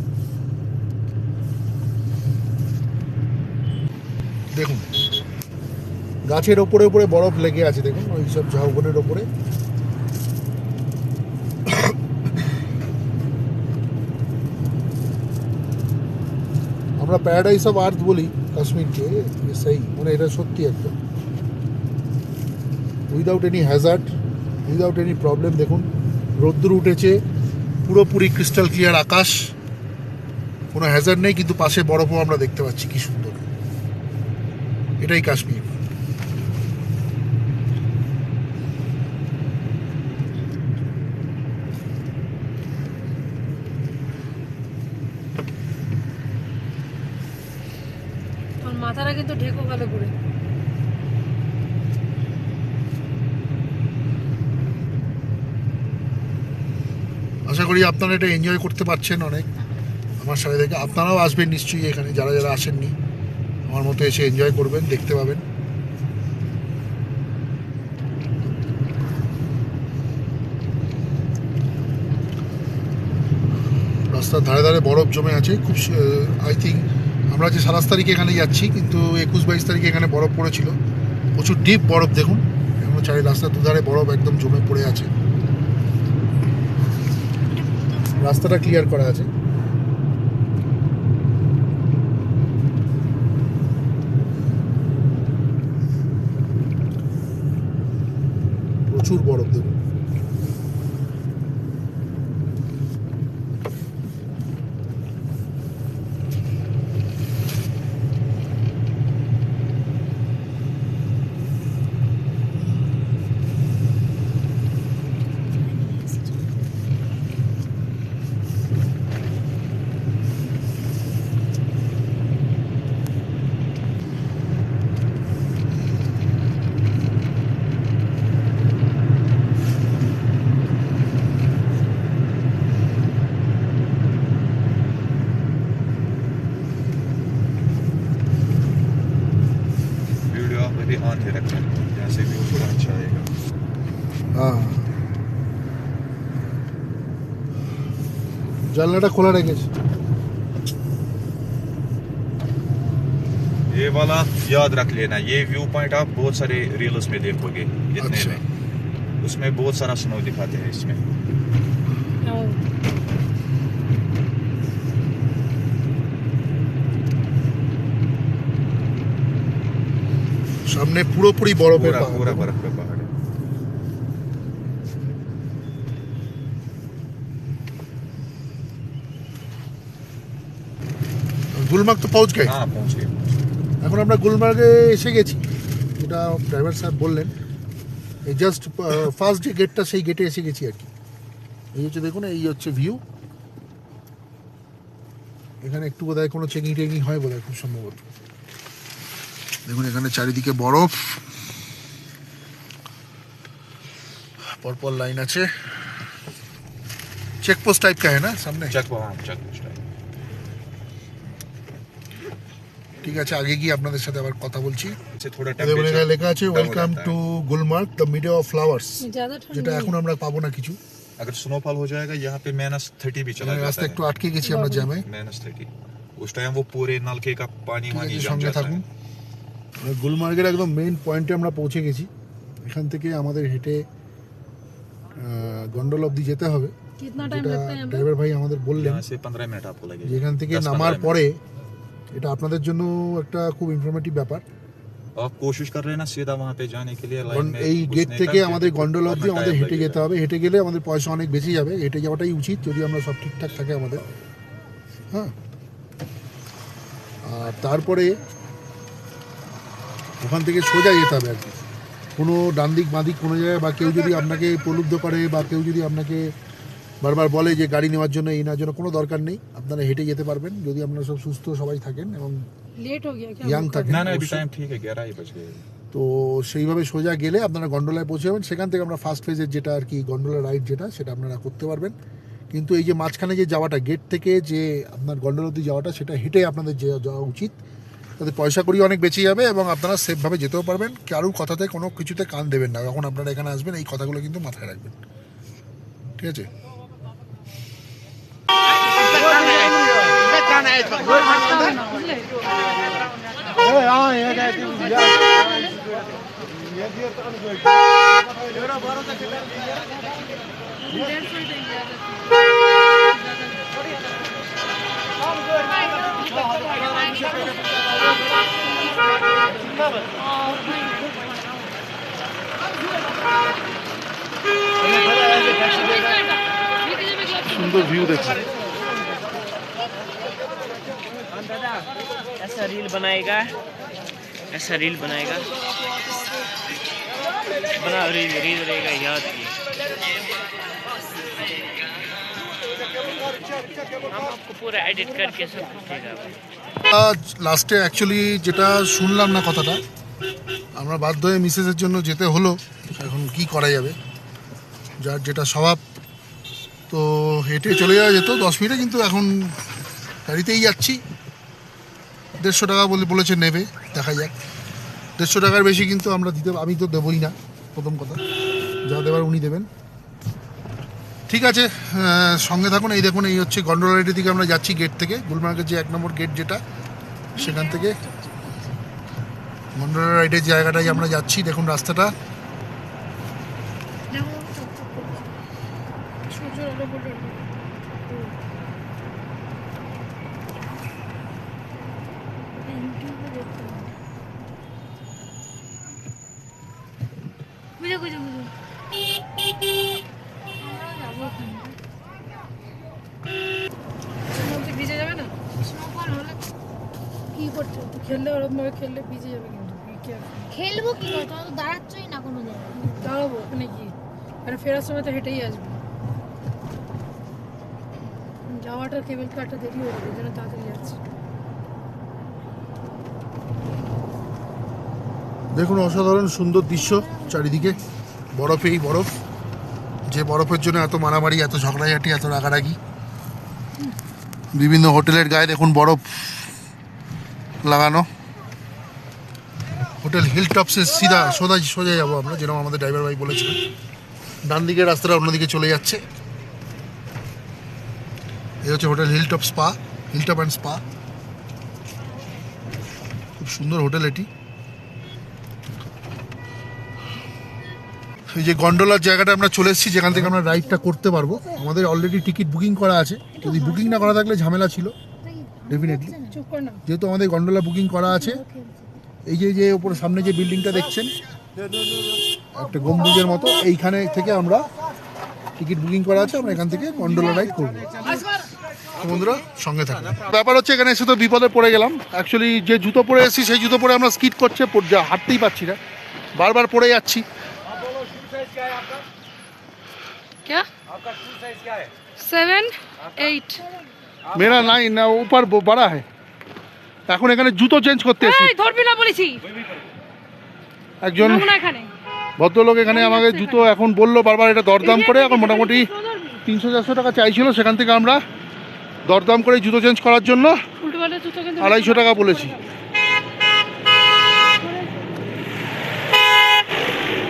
দেখুন গাছের ওপরে ওপরে বরফ লেগে আছে, দেখুন ওই সব ঝাউবনের ওপরে। আমরা প্যারাডাইস অফ আর্থ বলি কাশ্মীরকে, সেই মানে এটা সত্যি একদম without any Hazard, without any problem. দেখুন রোদ্দুর উঠেছে, পুরোপুরি ক্রিস্টাল ক্লিয়ার আকাশ, কোনো হ্যাজার্ড নেই, কিন্তু পাশে বরফও আমরা দেখতে পাচ্ছি, কি সুন্দর। এটাই কাশ্মীর। তোর মাথাটা কিন্তু ঢেকো ভালো করে। আশা করি আপনারা এটা এনজয় করতে পারছেন অনেক আমার সাথে থেকে। আপনারাও আসবেন নিশ্চয়ই এখানে, যারা যারা আসেননি আমার মতো এসে এনজয় করবেন, দেখতে পাবেন। রাস্তার ধারে ধারে বরফ জমে আছে খুব। আই থিঙ্ক আমরা যে 27 তারিখে এখানে যাচ্ছি, কিন্তু 21-22 তারিখে এখানে বরফ পড়েছিল, প্রচুর ডিপ বরফ। দেখুন এখন চারি রাস্তার দুধারে বরফ একদম জমে পড়ে আছে। রাস্তাটা ক্লিয়ার করা আছে। প্রচুর বরফ দেখুন। वीडियो आप अभी ऑन ही रखना, यहाँ से व्यू थोड़ा अच्छा आएगा। হ্যাঁ, জানলাটা খোলা রেখেছে। ये वाला याद रख लेना, ये व्यू पॉइंट आप बहुत सारे रील्स में देखोगे इतने अच्छा। में, उसमें बहुत सारा स्नो दिखाते हैं इसमें। সামনে পুরোপুরি বরফের पूरा পাহাড়। पूरा बर्फ का पहाड़ है। গুলমার্গ তো পৌঁছ গে। हाँ पहुँच गए। এখন আমরা গুলমার্গে এসে গেছি, যেটা ড্রাইভার সাহেব বললেন। এই জাস্ট ফার্স্ট যে গেটটা, সেই গেটে এসে গেছি আর কি। এই হচ্ছে দেখুন, এই হচ্ছে ভিউ। এখানে একটু বোধহয় কোনো চেকিং টেকিং হয় বোধহয়, খুব সম্ভবত। দেখুন এখানে চারিদিকে বরফ, পরপর লাইন আছে। চেকপোস্ট টাইপ কা হ্যাঁ না সামনে? चेक पोस्ट है। ঠিক আছে, আগে গিয়ে আপনাদের সাথে আবার কথা বলছি। इससे थोड़ा দেখুন এখানে टेम्परेचर লেখা আছে welcome to Gulmarg, the Meadow of flowers. ज़्यादा ठंड যেটা नहीं এখন আমরা পাবো না কিছু। अगर स्नोफॉल हो जाएगा यहाँ पे -30 भी चला রাস্তা जाता একটু है। আটকে গেছি আমরা জ্যামে। -30 उस टाइम वो पूरे नलके का पानी ঠিক वानी আছে, जम সঙ্গে जाता থাকুন। है। গুলমার্গের একদম মেইন পয়েন্টে আমরা পৌঁছে গেছি। এখান থেকে আমাদের হেঁটে গন্ডোল অব্দি যেতে হবে, कितना टाइम যেটা लगता है यहाँ पे? ড্রাইভার ভাই আমাদের বললেন। यहाँ से 15 मिनट आपको लगेगा। যেখান থেকে 10-15 নামার मिनट। পরে, এটা আপনাদের জন্য একটা খুব ইনফরমেটিভ ব্যাপার। आप कोशिश कर रहे हैं ना सीधा वहाँ पे जाने के लिए, लाइन में এই গেট घुसने থেকে का, আমাদের क्योंकि গন্ডোল অব্দি वरना আমাদের टाइम হেঁটে लगेगा। যেতে হবে। হেঁটে গেলে আমাদের পয়সা অনেক বেশি যাবে, হেঁটে যাওয়াটাই উচিত যদি আমরা সব ঠিকঠাক থাকে আমাদের। হ্যাঁ, আর তারপরে ওখান থেকে সোজা যেতে হবে আর কি। কোনো ডান দিক বাঁ দিক কোনো জায়গায়, বা কেউ যদি আপনাকে প্রলুব্ধ করে, বা কেউ যদি আপনাকে বারবার বলে যে গাড়ি নেওয়ার জন্য, এই নেওয়ার জন্য, কোনো দরকার নেই। আপনারা হেঁটে যেতে পারবেন যদি আপনারা সব সুস্থ সবাই থাকেন এবং लेट हो गया क्या? ইয়াং থাকেন। ना ना अभी অবশ্যই। टाइम ठीक है, 11 ही बज गए। তো সেইভাবে সোজা গেলে আপনারা গন্ডোলায় পৌঁছে যাবেন। সেখান থেকে আমরা ফার্স্ট ফেজের যেটা আর কি গন্ডোলা রাইড, যেটা সেটা আপনারা করতে পারবেন। কিন্তু এই যে মাঝখানে যে যাওয়াটা, গেট থেকে যে আপনার গন্ডোলা অব্দি যাওয়াটা, সেটা হেঁটে আপনাদের যাওয়া উচিত। তাতে পয়সা কড়ি অনেক বেঁচে যাবে এবং আপনারা সেফভাবে যেতেও পারবেন। কারোর কথাতে কোনো কিছুতে কান দেবেন না। যখন আপনারা এখানে আসবেন এই কথাগুলো কিন্তু মাথায় রাখবেন, ঠিক আছে? बुझले সুন্দর ভিউ দেখছি। ऐसा रील बनाएगा, ऐसा रील बनाएगा, बना रील रील रहेगा याद की। हम आपको पूरा एडिट करके सब कुछ देगा। লাস্টে অ্যাকচুয়ালি যেটা শুনলাম না কথাটা, আমরা বাধ্য হয়ে মিসেসের জন্য যেতে হলো। এখন কি করা যাবে, যার যেটা স্বভাব। তো হেঁটে চলে যাওয়া যেত 10 মিনিটে, কিন্তু এখন গাড়িতেই যাচ্ছি। 150 টাকা বলেছে নেবে, দেখা যাক। 150 টাকার বেশি কিন্তু আমি তো দেবই না, প্রথম কথা। যা দেবার উনি দেবেন। ঠিক আছে, সঙ্গে থাকুন। এই দেখুন, এই হচ্ছে গন্ডোলারিটির দিকে আমরা যাচ্ছি গেট থেকে, গুলমার্গের যে 1 নম্বর গেট যেটা, সেখান থেকে গন্ডোলা রাইডের জায়গাটায় আমরা যাচ্ছি। দেখুন রাস্তাটা। ভিজে যাবে না? কি করছো? খেললে ওরকমভাবে খেললে ভিজে যাবে কিন্তু। খেলবো কি করে? তোমরা তো দাঁড়াচ্ছই না কোনো জায়গায়। দাঁড়াবো ওখানে কি? মানে ফেরার সময় তো হেঁটেই আসবো। যাওয়াটা কেবল কারটা দেরি হয়ে যাবে, এই জন্য তাড়াতাড়ি যাচ্ছি। দেখুন অসাধারণ সুন্দর দৃশ্য চারিদিকে, বরফেই বরফ। যে বরফের জন্য এত মারামারি, এত ঝগড়াঝাটি, এত রাগারাগি। বিভিন্ন হোটেলের গায়ে দেখুন বরফ লাগানো। হোটেল হিল টপসে সোজা যাবো আমরা, যেরকম আমাদের ড্রাইভার ভাই বলেছিলেন। ডান দিকের রাস্তাটা অন্যদিকে চলে যাচ্ছে। এই হচ্ছে হোটেল হিলটপ অ্যান্ড স্পা। খুব সুন্দর হোটেল এটি। এই যে গন্ডোলার জায়গাটা আমরা চলে এসেছি, যেখান থেকে আমরা রাইডটা করতে পারবো। আমাদের অলরেডি টিকিট বুকিং করা আছে। যদি বুকিং না করা থাকলে ঝামেলা ছিল ডেফিনেটলি। চুপ কর না। যেহেতু আমাদের গন্ডোলা বুকিং করা আছে, এই যে ওপরে সামনে যে বিল্ডিংটা দেখছেন, একটা গম্বুজের মতো, এইখানে থেকে আমরা টিকিট বুকিং করা আছে। আমরা এখান থেকে গন্ডোলা রাইড করবো। বন্ধুরা সঙ্গে থাকুন। ব্যাপার হচ্ছে, এখানে এসে তো বিপদে পড়ে গেলাম। অ্যাকচুয়ালি যে জুতো পরে এসেছি, সেই জুতো পরে আমরা স্কিড করছে, হাঁটতেই পারছি না, বারবার পড়ে যাচ্ছি। क्या? 7, 8। মেরা নাই না, উপর বড়া है। এখন এখানে জুতো চেঞ্জ করতে এসেছি। এই ধরবি না বলেছি। একজন না এখানে ভদ্রলোক এখানে আমাকে জুতো এখন বললো বারবার, এটা দরদাম করে এখন মোটামুটি 300-400 টাকা চাইছিল। সেখান থেকে আমরা দরদাম করে জুতো চেঞ্জ করার জন্য উল্টোপাল্টা জুতো কিন্তু 250 টাকা বলেছি।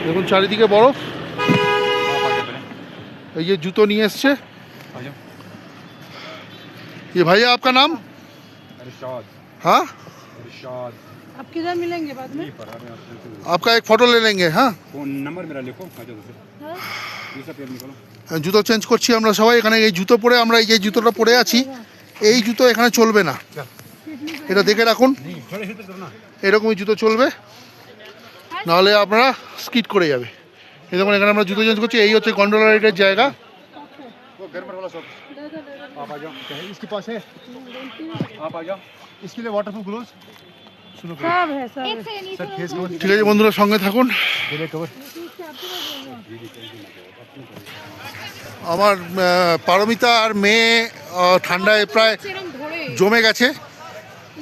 দেখুন চারিদিকে বরফ। এই যে জুতো নিয়ে এসছে। ये भैया आपका नाम? हाँ, आप किधर मिलेंगे बाद में? आपका एक फोटो ले लेंगे। हाँ, फोन नंबर मेरा लिखो, आ जाओ उधर। ये सब पेपर निकालो। জুতো চেঞ্জ করছি আমরা সবাই। এখানে এই জুতো পরে আমরা, এই যে জুতোটা পরে আছি, এই জুতো এখানে চলবে না। এটা দেখে রাখুন, এরকমই জুতো চলবে, নাহলে আপনারা স্কিড করে যাবে। এই দেখুন এখানে আমরা জুতো চেঞ্জ করছি। এই হচ্ছে গন্ডোলা রাইডের জায়গা। वो गरमर वाला शॉप आप आ जाओ। इसके पास है, आप आ जाओ। इसके लिए वाटरप्रूफ ग्लोव्स सुनो सब है सब। एक सेकंड, ये सर फेस कवर ঠিক আছে বন্ধুরা সঙ্গে থাকুন। Delete cover. আমার পারমিতা আর মেয়ে ঠান্ডায় প্রায় সেরকম ধরে জমে গেছে।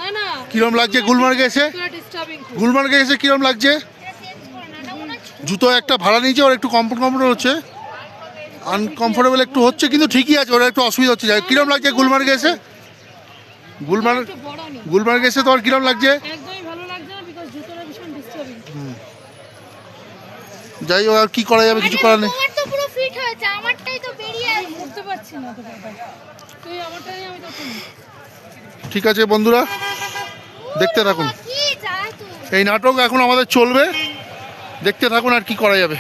না না, কিরম লাগছে গুলমার্গে এসে? পুরো ডিস্টার্বিং। গুলমার্গে এসে কিরম লাগছে? জুতো একটা ভাড়া নিয়েছে, ওর একটু কমফোর্টেবল হচ্ছে, আনকমফোর্টেবল একটু হচ্ছে, কিন্তু ঠিকই আছে, ওরা একটু অসুবিধা হচ্ছে। কিরম লাগছে গুলমার্গে এসে? একটু বড় নেই। গুলমার্গে এসে তোমার কিরম লাগছে? একদমই ভালো লাগছে না, বিকজ জুতোটা ভীষণ ডিস্টার্বিং। যাই হোক, আর কি করা যাবে, কিছু করার নেই। তোমার তো পুরো ফিট হয়েছে, আমারটাই তো বেরিয়ে আছে। করতে পারছি না তো বাবা। তুই আমারটাই আমি তো করি। ঠিক আছে বন্ধুরা, দেখতে থাকুন। কি যা তুই। এই নাটক এখন আমাদের চলবে, দেখতে থাকুন আর কি করা যাবে।